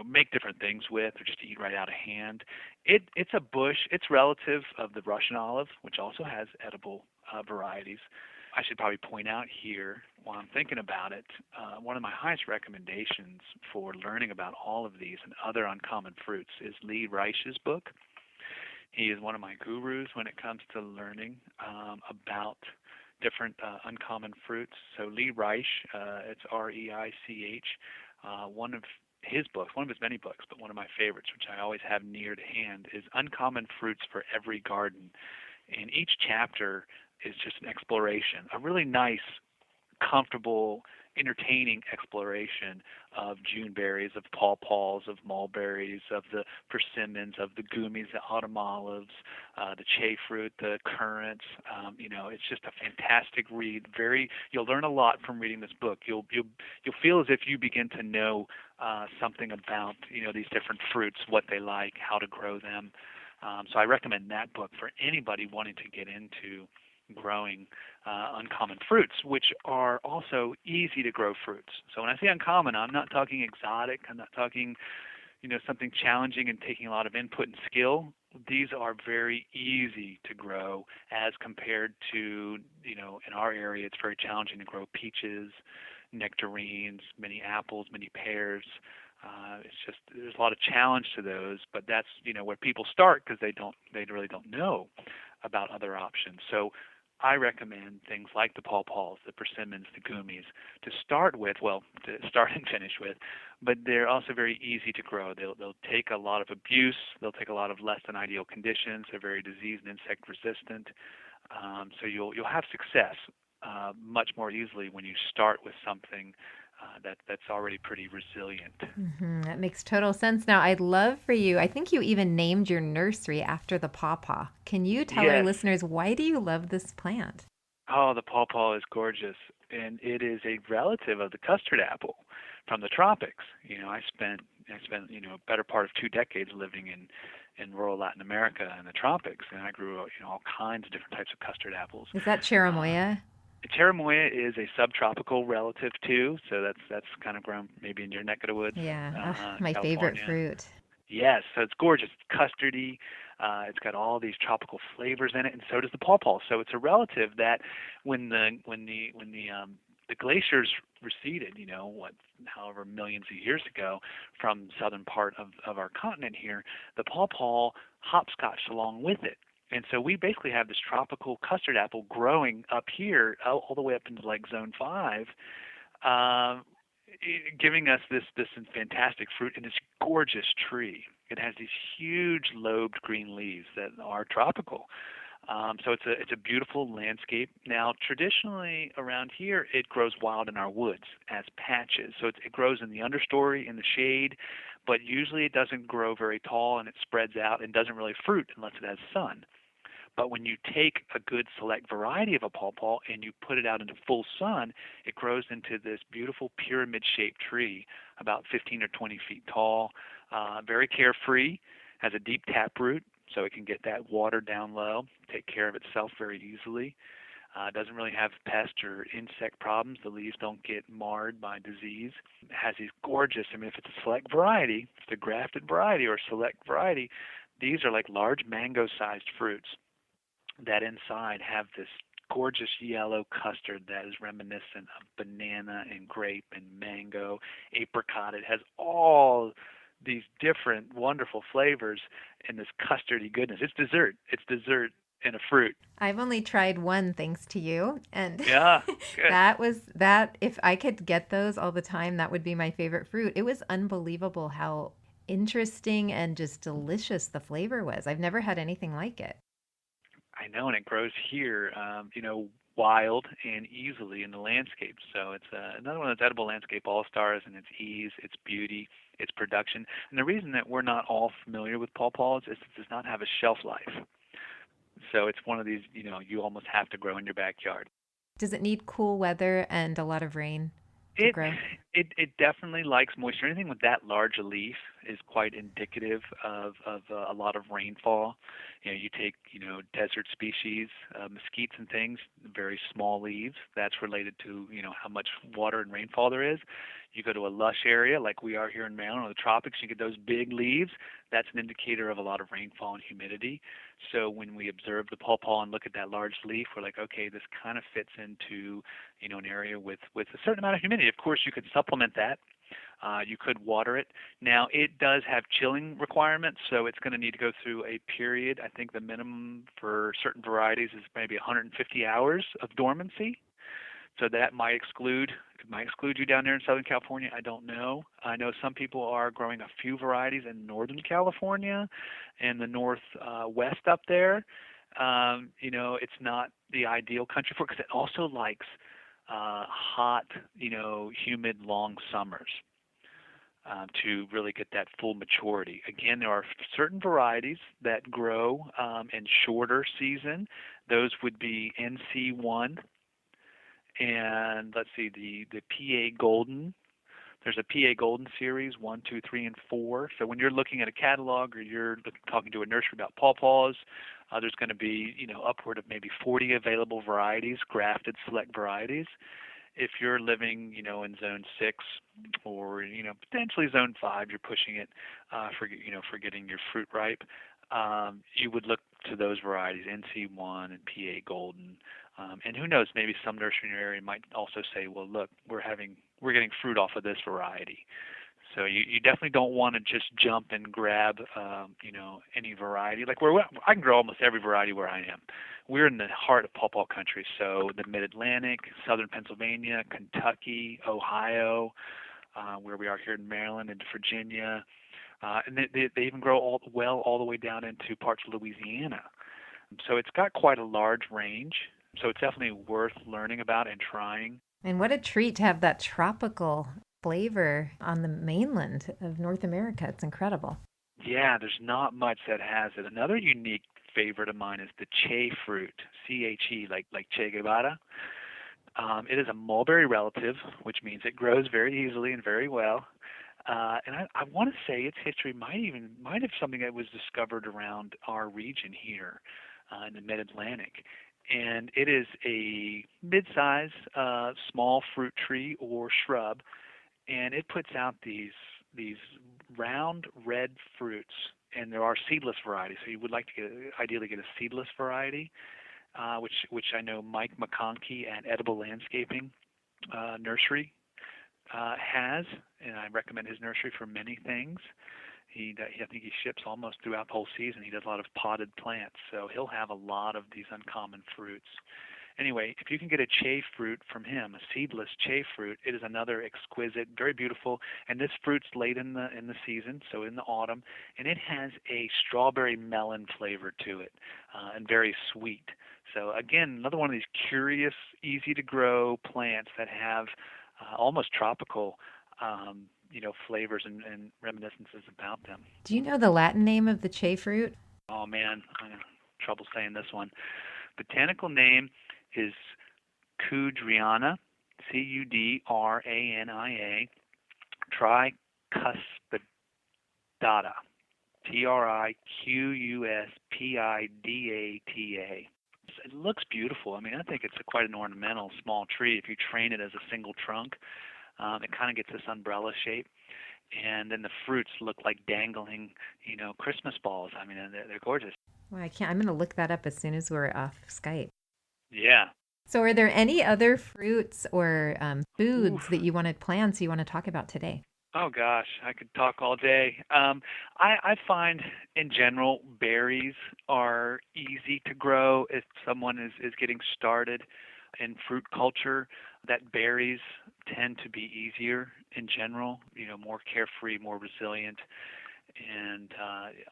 Speaker 2: make different things with, or just to eat right out of hand. It's a bush. It's relative of the Russian olive, which also has edible varieties. I should probably point out here, while I'm thinking about it, one of my highest recommendations for learning about all of these and other uncommon fruits is Lee Reich's book. He is one of my gurus when it comes to learning about different uncommon fruits. So Lee Reich, it's R-E-I-C-H, one of his books, one of his many books, but one of my favorites, which I always have near to hand, is Uncommon Fruits for Every Garden. And each chapter is just an exploration, a really nice, comfortable, entertaining exploration of Juneberries, of Paw Paws, of mulberries, of the persimmons, of the Goumis, the autumn olives, the Che fruit, the currants. It's just a fantastic read. You'll learn a lot from reading this book. You'll feel as if you begin to know something about these different fruits, what they like, how to grow them. So I recommend that book for anybody wanting to get into growing uncommon fruits, which are also easy to grow fruits. So when I say uncommon, I'm not talking exotic. I'm not talking, something challenging and taking a lot of input and skill. These are very easy to grow as compared to, in our area, it's very challenging to grow peaches, nectarines, many apples, many pears. It's just there's a lot of challenge to those, but that's where people start because they really don't know about other options. So I recommend things like the Paw Paws, the persimmons, the Goumis to start with, to start and finish with, but they're also very easy to grow. They'll take a lot of abuse. They'll take a lot of less than ideal conditions. They're very disease and insect resistant. So you'll have success much more easily when you start with something that's already pretty resilient.
Speaker 1: That makes total sense. Now, I'd love for you, I think you even named your nursery after the Paw Paw. Can you tell our listeners, why do you love this plant?
Speaker 2: Oh, the Paw Paw is gorgeous, and it is a relative of the custard apple from the tropics. I spent a better part of 2 decades living in rural Latin America in the tropics, and I grew all kinds of different types of custard apples.
Speaker 1: Is that cherimoya?
Speaker 2: Cherimoya is a subtropical relative too, so that's kind of grown maybe in your neck of the woods.
Speaker 1: Yeah, my favorite fruit.
Speaker 2: Yes, so it's gorgeous. It's custardy. It's got all these tropical flavors in it, and so does the Paw Paw. So it's a relative that when the glaciers receded, however millions of years ago from the southern part of our continent here, the Paw Paw hopscotched along with it. And so we basically have this tropical custard apple growing up here all the way up into like zone 5, giving us this fantastic fruit and this gorgeous tree. It has these huge lobed green leaves that are tropical. So it's a beautiful landscape. Now, traditionally around here, it grows wild in our woods as patches. So it grows in the understory, in the shade, but usually it doesn't grow very tall and it spreads out and doesn't really fruit unless it has sun. But when you take a good select variety of a Paw Paw and you put it out into full sun, it grows into this beautiful pyramid-shaped tree, about 15 or 20 feet tall, very carefree, has a deep taproot, so it can get that water down low, take care of itself very easily. Doesn't really have pest or insect problems. The leaves don't get marred by disease. It has these gorgeous, if it's a select variety, if it's a grafted variety or a select variety, these are like large mango-sized fruits that inside have this gorgeous yellow custard that is reminiscent of banana and grape and mango, apricot. It has all these different wonderful flavors and this custardy goodness. It's dessert. It's dessert in a fruit.
Speaker 1: I've only tried one thanks to you, and
Speaker 2: yeah,
Speaker 1: that if I could get those all the time, that would be my favorite fruit. It was unbelievable how interesting and just delicious the flavor was. I've never had anything like it.
Speaker 2: I know, and it grows here, wild and easily in the landscape. So it's another one of those edible landscape all-stars in its ease, its beauty, its production. And the reason that we're not all familiar with Paw Paws is it does not have a shelf life. So it's one of these, you almost have to grow in your backyard.
Speaker 1: Does it need cool weather and a lot of rain to grow?
Speaker 2: It definitely likes moisture. Anything with that large a leaf is quite indicative of a lot of rainfall. You take desert species, mesquites and things, very small leaves. That's related to how much water and rainfall there is. You go to a lush area like we are here in Maryland or the tropics, you get those big leaves. That's an indicator of a lot of rainfall and humidity. So when we observe the Paw Paw and look at that large leaf, we're like, okay, this kind of fits into an area with a certain amount of humidity. Of course, you could supplement that. You could water it. Now, it does have chilling requirements, so it's going to need to go through a period. I think the minimum for certain varieties is maybe 150 hours of dormancy. So that might exclude you down there in Southern California. I don't know. I know some people are growing a few varieties in Northern California and the Northwest up there. It's not the ideal country for it because it also likes hot, humid, long summers to really get that full maturity. Again, there are certain varieties that grow in shorter season. Those would be NC1 and let's see, the PA Golden. There's a PA Golden series, 1, 2, 3, and 4. So when you're looking at a catalog or you're talking to a nursery about Paw Paws, there's going to be, upward of maybe 40 available varieties, grafted select varieties. If you're living, in zone 6 or, potentially zone 5, you're pushing it for getting your fruit ripe. You would look to those varieties, NC1 and PA Golden. And who knows, maybe some nursery in your area might also say, well, look, we're getting fruit off of this variety. So you definitely don't want to just jump and grab, any variety. Like I can grow almost every variety where I am. We're in the heart of Paw Paw country, so the Mid-Atlantic, southern Pennsylvania, Kentucky, Ohio, where we are here in Maryland, into Virginia, and they even grow all the way down into parts of Louisiana. So it's got quite a large range. So it's definitely worth learning about and trying.
Speaker 1: And what a treat to have that tropical flavor on the mainland of North America. It's incredible.
Speaker 2: Yeah, there's not much that has it. Another unique favorite of mine is the Che fruit, C-H-E, like Che Guevara. It is a mulberry relative, which means it grows very easily and very well. And I want to say its history might have something that was discovered around our region here in the Mid-Atlantic. And it is a mid-size, small fruit tree or shrub, and it puts out these round red fruits. And there are seedless varieties, so you would like to ideally get a seedless variety, which I know Mike McConkey at Edible Landscaping Nursery has, and I recommend his nursery for many things. I think he ships almost throughout the whole season. He does a lot of potted plants, so he'll have a lot of these uncommon fruits. Anyway, if you can get a Che fruit from him, a seedless Che fruit, it is another exquisite, very beautiful. And this fruit's late in the season, so in the autumn, and it has a strawberry melon flavor to it, and very sweet. So again, another one of these curious, easy to grow plants that have almost tropical flavors and reminiscences about them.
Speaker 1: Do you know the Latin name of the Che fruit?
Speaker 2: Oh, man, I have trouble saying this one. Botanical name is Cudriana, Cudrania, tricuspidata, Triquspidata. It looks beautiful. I mean, I think it's quite an ornamental small tree. If you train it as a single trunk, it kind of gets this umbrella shape. And then the fruits look like dangling, Christmas balls. I mean, they're gorgeous.
Speaker 1: Well, I'm going to look that up as soon as we're off Skype.
Speaker 2: Yeah.
Speaker 1: So are there any other fruits or foods that you want to talk about today?
Speaker 2: Oh, gosh, I could talk all day. I find, in general, berries are easy to grow if someone is getting started in fruit culture. That berries tend to be easier in general, more carefree, more resilient, and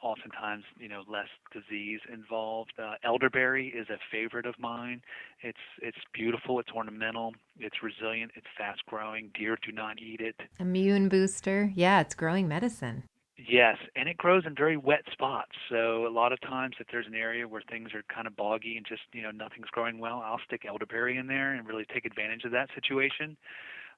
Speaker 2: oftentimes, less disease involved. Elderberry is a favorite of mine. It's beautiful, it's ornamental, it's resilient, it's fast growing. Deer do not eat it.
Speaker 1: Immune booster. Yeah, it's growing medicine.
Speaker 2: Yes, and it grows in very wet spots. So a lot of times if there's an area where things are kind of boggy and just, nothing's growing well, I'll stick elderberry in there and really take advantage of that situation.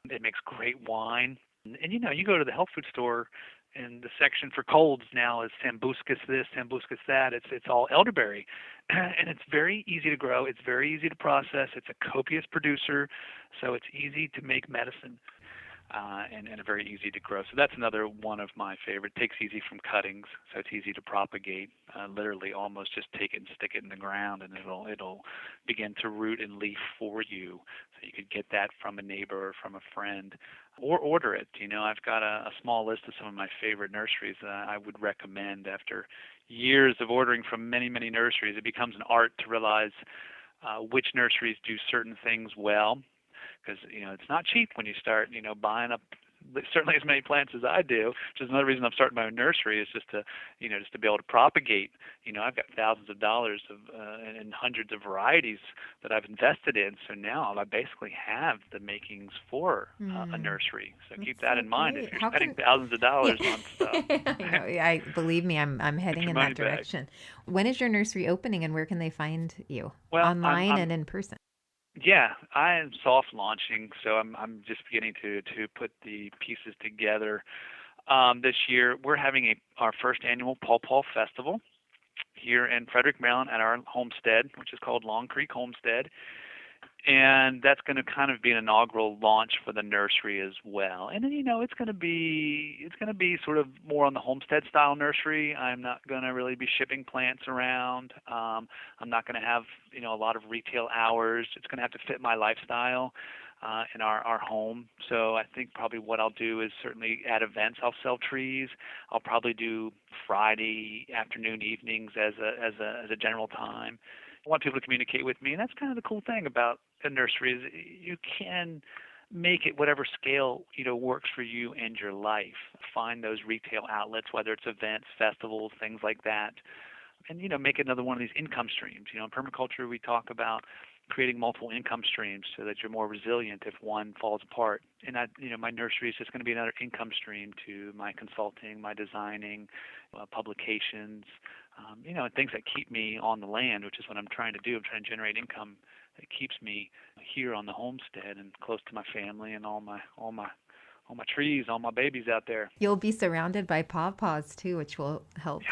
Speaker 2: It makes great wine. And you go to the health food store and the section for colds now is Sambucus this, Sambucus that. It's all elderberry. And it's very easy to grow. It's very easy to process. It's a copious producer, so it's easy to make medicine. And very easy to grow. So that's another one of my favorite. It takes easy from cuttings, so it's easy to propagate. Literally almost just take it and stick it in the ground, and it'll begin to root and leaf for you. So you could get that from a neighbor or from a friend, or order it. I've got a small list of some of my favorite nurseries that I would recommend. After years of ordering from many, many nurseries, it becomes an art to realize which nurseries do certain things well. Because it's not cheap when you start buying up certainly as many plants as I do, which is another reason I'm starting my own nursery, is just to be able to propagate. I've got thousands of dollars and hundreds of varieties that I've invested in. So now I basically have the makings for a nursery. So keep that in mind if you're spending thousands of dollars on stuff.
Speaker 1: I know. Believe me, I'm heading in that direction. When is your nursery opening, and where can they find you?
Speaker 2: Well,
Speaker 1: online and in person?
Speaker 2: Yeah, I am soft launching, so I'm just beginning to put the pieces together. This year, we're having our first annual Paw Paw Festival here in Frederick, Maryland, at our homestead, which is called Long Creek Homestead. And that's going to kind of be an inaugural launch for the nursery as well. And it's going to be sort of more on the homestead style nursery. I'm not going to really be shipping plants around. I'm not going to have a lot of retail hours. It's going to have to fit my lifestyle in our home. So I think probably what I'll do is certainly at events I'll sell trees. I'll probably do Friday afternoon, evenings as a general time. I want people to communicate with me, and that's kind of the cool thing about a nursery is you can make it whatever scale works for you and your life. Find those retail outlets, whether it's events, festivals, things like that, and make another one of these income streams. In permaculture we talk about creating multiple income streams so that you're more resilient if one falls apart. And my nursery is just going to be another income stream to my consulting, my designing, publications, and things that keep me on the land, which is what I'm trying to do. I'm trying to generate income that keeps me here on the homestead and close to my family and all my trees, all my babies out there.
Speaker 1: You'll be surrounded by Paw Paws too, which will help.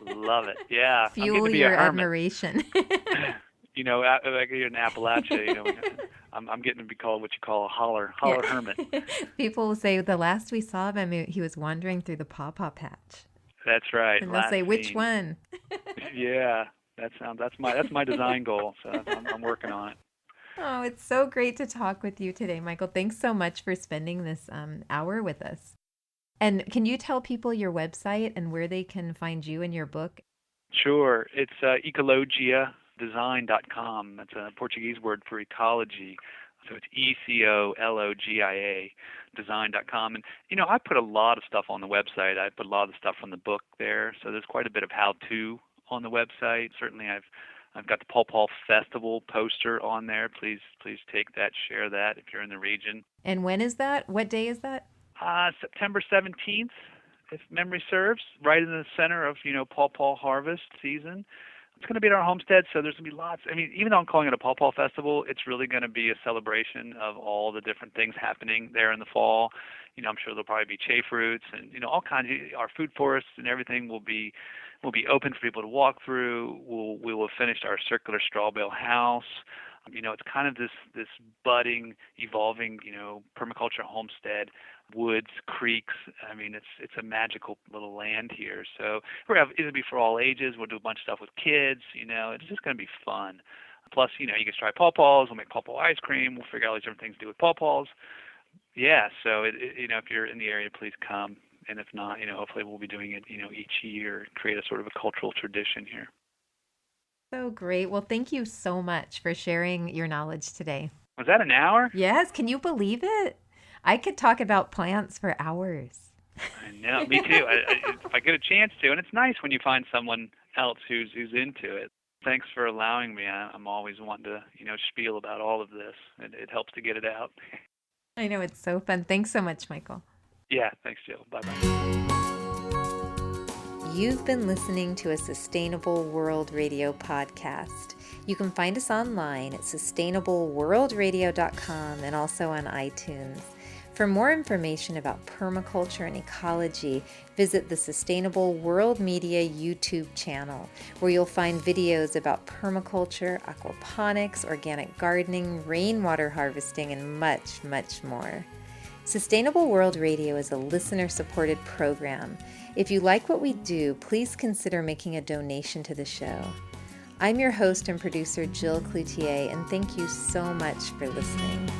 Speaker 2: Love it. Yeah.
Speaker 1: Fuel your admiration.
Speaker 2: Like here in Appalachia, I'm getting to be called what you call a holler hermit. People will say the last we saw of him, he was wandering through the Paw Paw patch. That's right.
Speaker 1: And they'll say, which one?
Speaker 2: Yeah, that's my design goal. So I'm working on it.
Speaker 1: Oh, it's so great to talk with you today, Michael. Thanks so much for spending this hour with us. And can you tell people your website and where they can find you and your book?
Speaker 2: Sure. It's ecologiadesign.com. That's a Portuguese word for ecology. So it's ECOLOGIA design.com. And, I put a lot of stuff on the website. I put a lot of the stuff from the book there. So there's quite a bit of how-to on the website. Certainly I've got the Paw Paw Festival poster on there. Please take that, share that if you're in the region.
Speaker 1: And when is that? What day is that?
Speaker 2: September 17th, if memory serves, right in the center of, Paw Paw harvest season. It's going to be at our homestead, so there's going to be lots. I mean, even though I'm calling it a Paw Paw Festival, it's really going to be a celebration of all the different things happening there in the fall. I'm sure there'll probably be chafe roots and, all kinds of our food forests and everything will be open for people to walk through. We will have finished our circular straw bale house. It's kind of this budding, evolving, permaculture homestead, woods, creeks. I mean, it's a magical little land here. So it'll be for all ages. We'll do a bunch of stuff with kids. It's just going to be fun. Plus, you can try Paw Paws. We'll make Paw Paw ice cream. We'll figure out all these different things to do with Paw Paws. Yeah. So if you're in the area, please come. And if not, hopefully we'll be doing it, each year, create a sort of a cultural tradition here.
Speaker 1: So great. Well, thank you so much for sharing your knowledge today.
Speaker 2: Was that an hour?
Speaker 1: Yes. Can you believe it? I could talk about plants for hours.
Speaker 2: I know. Me too. If I get a chance to. And it's nice when you find someone else who's into it. Thanks for allowing me. I'm always wanting to, spiel about all of this. It helps to get it out.
Speaker 1: I know. It's so fun. Thanks so much, Michael.
Speaker 2: Yeah. Thanks, Jill. Bye-bye.
Speaker 1: You've been listening to a Sustainable World Radio podcast. You can find us online at sustainableworldradio.com and also on iTunes. For more information about permaculture and ecology, visit the Sustainable World Media YouTube channel, where you'll find videos about permaculture, aquaponics, organic gardening, rainwater harvesting, and much, much more. Sustainable World Radio is a listener-supported program. If you like what we do, please consider making a donation to the show. I'm your host and producer, Jill Cloutier, and thank you so much for listening.